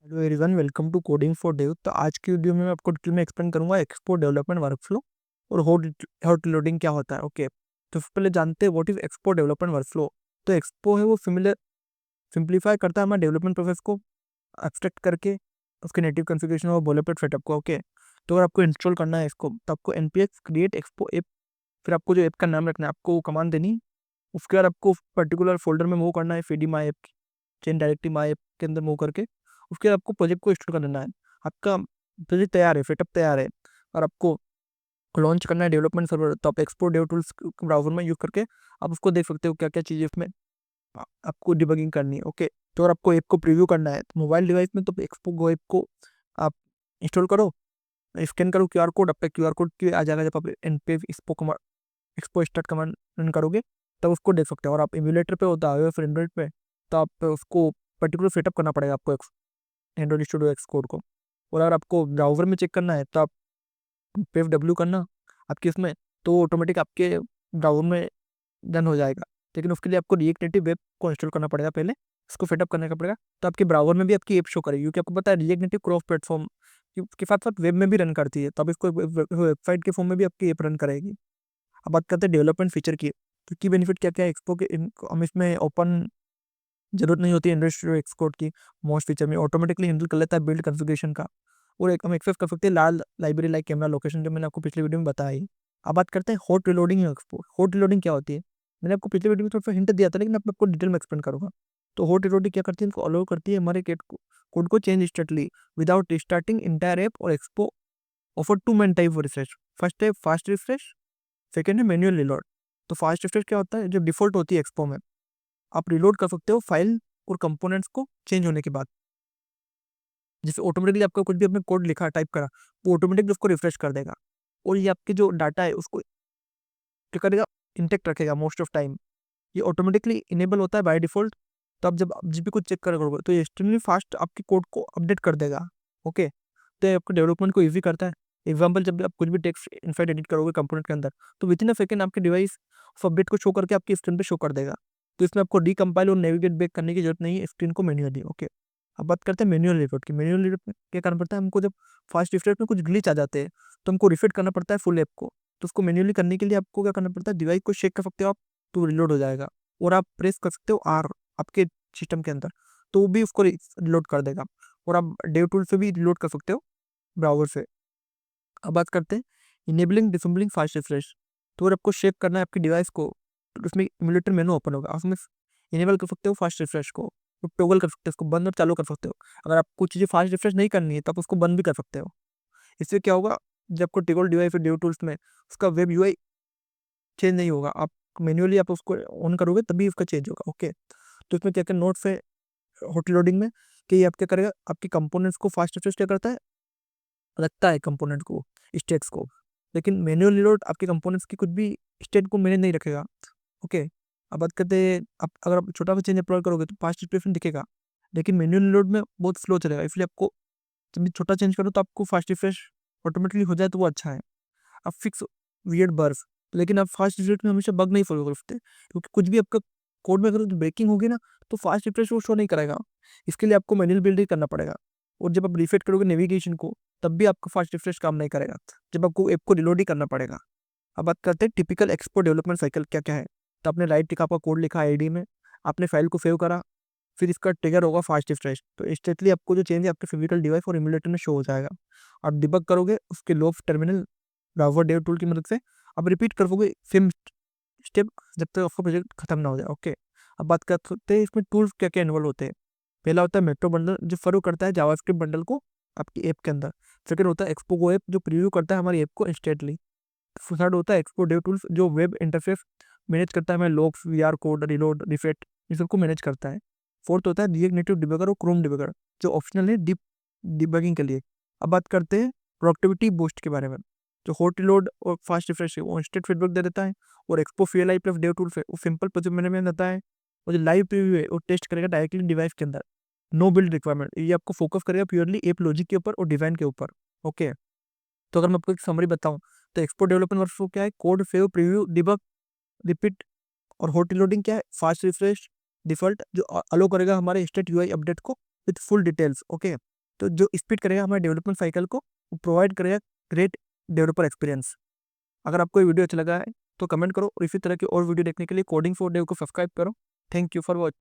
Hello everyone, welcome to coding for dev. तो आज की वीडियो में मैं आपको डिटेल में एक्सप्लेन करूंगा एक्सपो डेवलपमेंट वर्कफ्लो और हॉट लोडिंग क्या होता है। ओके, तो पहले जानते हैं what is expo development workflow. तो एक्सपो है वो सिंप्लीफाई करता है हमारे डेवलपमेंट प्रोसेस को एब्स्ट्रैक्ट करके उसके नेटिव कॉन्फ़िगरेशन और बॉयलरप्लेट सेटअप को। ओके, तो अगर आपको इंस्टॉल करना है इसको तो आपको npx क्रिएट एक्सपो ऐप, फिर आपको जो ऐप का नाम रखना है आपको कमांड देनी। उसके बाद आपको पर्टिकुलर फोल्डर में मूव करना है, फेडी my app, chain directory my app के अंदर मूव करके उसके बाद आपको प्रोजेक्ट को इंस्टॉल कर देना है। आपका प्रोजेक्ट तैयार है, सेटअप तैयार है और आपको लॉन्च करना है डेवलपमेंट सर्वर। तो आप एक्सपोर्ट डेव टूल्स ब्राउजर में यूज करके आप उसको देख सकते हो क्या क्या चीज़ें उसमें आपको डिबगिंग करनी है। ओके, तो अगर आपको ऐप को प्रीव्यू करना है तो मोबाइल डिवाइस में तो एक्सपो गो ऐप को आप इंस्टॉल करो, स्कैन करो क्यूआर कोड, आपका क्यूआर कोड आ जाएगा। जब आप NP expo start command run करोगे तब उसको देख सकते हो। और आप इम्यूलेटर पे होता है फिर एंड्रॉइड पे, तो आप उसको पर्टिकुलर सेटअप करना पड़ेगा आपको एंड्रॉइड स्टूडियो एक्स कोड को। और अगर आपको ब्राउजर में चेक करना है तो आप पेव डब्ल्यू करना आपके इसमें, तो ऑटोमेटिक आपके ब्राउजर में डन हो जाएगा। लेकिन उसके लिए आपको रिएक्ट नेटिव वेब को इंस्टॉल करना पड़ेगा, पहले इसको सेटअप करने का पड़ेगा। तो आपके ब्राउजर में भी आपकी ऐप शो करेगी, क्योंकि आपको पता है रिएक्ट नेटिव क्रॉस प्लेटफॉर्म के साथ साथ वेब में भी रन करती है। तो आप इसको वेबसाइट के फॉर्म में भी आपकी ऐप रन करेगी। अब बात करते हैं डेवलपमेंट फीचर की, तो की बेनिफिट क्या क्या है एक्सपो के। हम इसमें ओपन जरूरत नहीं होती है इंडस्ट्रियल एक्सपोर्ट की। मोस्ट फीचर में ऑटोमेटिकली हैंडल कर लेता है बिल्ड कॉन्फ़िगरेशन का। और एक हम एक्सेस कर सकते हैं लाल लाइब्रेरी लाइक कैमरा लोकेशन, जो मैंने आपको पिछले वीडियो में बताया ही। अब बात करते हैं hot reloading export. Hot reloading क्या होती है, मैंने आपको पिछले वीडियो में थोड़ा सा हिंट दिया था, लेकिन अब मैं आपको डिटेल में एक्सप्लेन करूंगा। तो हॉट रिलोडिंग क्या करती है, इनको अलाउ करती है हमारे कोड को change instantly without restarting entire app. और Expo offer two main type of refresh. First है फास्ट रिफ्रेश, सेकेंड है मैनुअल रिलोड। तो फास्ट रिफ्रेश क्या होता है, जब डिफॉल्ट होती है एक्सपो में आप रिलोड कर सकते हो फाइल और कंपोनेंट्स को चेंज होने के बाद। जैसे ऑटोमेटिकली आपका कुछ भी आपने कोड लिखा टाइप करा, वो ऑटोमेटिकली उसको रिफ्रेश कर देगा और ये आपके जो डाटा है उसको क्या करेगा, इंटेक्ट रखेगा मोस्ट ऑफ टाइम। ये ऑटोमेटिकली इनेबल होता है बाय डिफॉल्ट। तो आप जब भी कुछ चेक करोगे तो ये एक्सट्रीमली फास्ट आपके कोड को अपडेट कर देगा। ओके, तो ये आपके डेवलपमेंट को ईजी करता है। एग्जाम्पल, जब भी आप कुछ भी टेक्स्ट इनसाइड एडिट करोगे कंपोनेंट के अंदर, तो विद इन अ सेकेंड आपके डिवाइस उस अपडेट को शो करके आपकी स्क्रीन पे शो कर देगा। तो इसमें आपको डीकम्पाइल और नेविगेट बैक करने की जरूरत नहीं है स्क्रीन को मैन्युअली। ओके, अब बात करते हैं मैनुअल रिपोर्ट की। मैनुअल रिपोर्ट में क्या करना पड़ता है हमको, जब फास्ट रिफ्रेश में कुछ ग्लिच आ जाते हैं तो हमको रिसेट करना पड़ता है फुल ऐप को। तो उसको मैन्युअली करने के लिए आपको क्या करना पड़ता है, डिवाइस को शेक कर सकते हो आप, तो रिलोड हो जाएगा। और आप प्रेस कर सकते हो आर आपके सिस्टम के अंदर, तो वो भी उसको रिलोड कर देगा। और आप डेव टूल से भी रिलोड कर सकते हो ब्राउजर से। अब बात करते हैं इनेबलिंग डिसेबलिंग फास्ट रिफ्रेश। तो अगर आपको शेक करना है आपकी डिवाइस को, तो उसमें इम्यूलेटर मेनू ओपन होगा, आप उसमें इनेबल कर सकते हो फास्ट रिफ्रेश को, तो टॉगल कर सकते हो उसको, बंद और चालू कर सकते हो। अगर आपको चीज़ें फास्ट रिफ्रेश नहीं करनी है तो आप उसको बंद भी कर सकते हो। इससे क्या होगा, जब आपको टिगल डिवाइस और डेव टूल्स में उसका वेब यूआई चेंज नहीं होगा, आप मैन्युअली आप उसको ऑन करोगे तभी उसका चेंज होगा। ओके, तो इसमें क्या क्या नोट्स है होटल लोडिंग में, कि ये आप क्या करेगा, आपके कंपोनेंट्स को फास्ट रिफ्रेश क्या करता है, रखता है कंपोनेंट को, स्टेट्स को। लेकिन मैनुअल रिलोड आपके कंपोनेंट्स की कुछ भी स्टेट को मैनेज नहीं रखेगा। ओके, अब बात करते हैं, आप अगर आप छोटा सा चेंज अप्लाई करोगे तो फास्ट रिफ्रेश दिखेगा, लेकिन मैनुअल रिलोड में बहुत स्लो चलेगा। इसलिए आपको जब भी छोटा चेंज करो तो आपको फास्ट रिफ्रेश ऑटोमेटिकली हो जाए तो वो अच्छा है। आप फिक्स वियर्ड बर्फ, लेकिन आप फास्ट रिफ्रेश में हमेशा बग नहीं फॉलो कर सकते, क्योंकि कुछ भी आपका कोड में अगर ब्रेकिंग होगी ना तो फास्ट रिफ्रेश वो शो नहीं करेगा। इसके लिए आपको मैनुअल बिल्ड ही करना पड़ेगा। और जब आप रिसेट करोगे नेविगेशन को, तब भी आपका फास्ट रिफ्रेश काम नहीं करेगा, जब आपको ऐप को रिलोड ही करना पड़ेगा। अब बात करते हैं टिपिकल एक्सपो डेवलपमेंट साइकिल क्या क्या है। तो आपने राइट टिक आपका कोड लिखा आईडी में, आपने फाइल को सेव करा, फिर इसका ट्रिगर होगा फास्ट रिफ्रेश। तो इंस्टेंटली आपको जो चेंज है आपके फिजिकल डिवाइस और इम्यूलेटर में शो हो जाएगा। आप डिबग करोगे उसके log terminal browser dev tool की मदद से, आप रिपीट करोगे सेम स्टेप जब तक आपका प्रोजेक्ट खत्म ना हो जाए। ओके, अब बात कर सकते हैं इसमें टूल्स क्या क्या इन्वॉल्व होते हैं। पहला होता है मेट्रो बंडल, जो फर्क करता है जावास्क्रिप्ट बंडल को आपकी ऐप के अंदर। सेकंड होता है एक्सपो गो ऐप, जो प्रीव्यू करता है हमारी ऐप को इंस्टेंटली। थर्ड होता है एक्सपो डेव टूल्स, जो वेब इंटरफेस मैनेज करता है, हमें लॉग्स, वीआर कोड, रिलोड, रिफेट, ये सबको मैनेज करता है। फोर्थ होता है रिएक्ट नेटिव डिबगर और क्रोम डिबगर, जो ऑप्शनल है डीप डिबगिंग के लिए। अब बात करते हैं प्रोडक्टिविटी बूस्ट के बारे में। जो हॉट रिलोड और फास्ट रिफ्रेश है वो इंस्टेंट फीडबैक दे देता है। और expo CLI plus dev tools है वो सिंपल प्रोजेक्ट मैनेजमेंट देता है। और जो लाइव प्रीव्यू है वो टेस्ट करेगा डायरेक्टली डिवाइस के अंदर, नो बिल्ड रिक्वायरमेंट। ये आपको फोकस करेगा प्योरली ऐप लॉजिक के ऊपर और डिजाइन के ऊपर। ओके, तो अगर मैं आपको एक समरी बताऊं, तो एक्सपो डेवलपमेंट वर्कफ्लो क्या है, code save preview debug repeat. और हॉट रिलोडिंग क्या है, फास्ट रिफ्रेश डिफॉल्ट, जो अलो करेगा हमारे स्टेट यूआई अपडेट को विद फुल डिटेल्स। ओके, तो जो स्पीड करेगा हमारे डेवलपमेंट साइकिल को, प्रोवाइड करेगा ग्रेट डेवलपर एक्सपीरियंस। अगर आपको ये वीडियो अच्छा लगा है तो कमेंट करो, और इसी तरह की और वीडियो देखने के लिए कोडिंग फॉर डेव को सब्सक्राइब करो। Thank you for watching.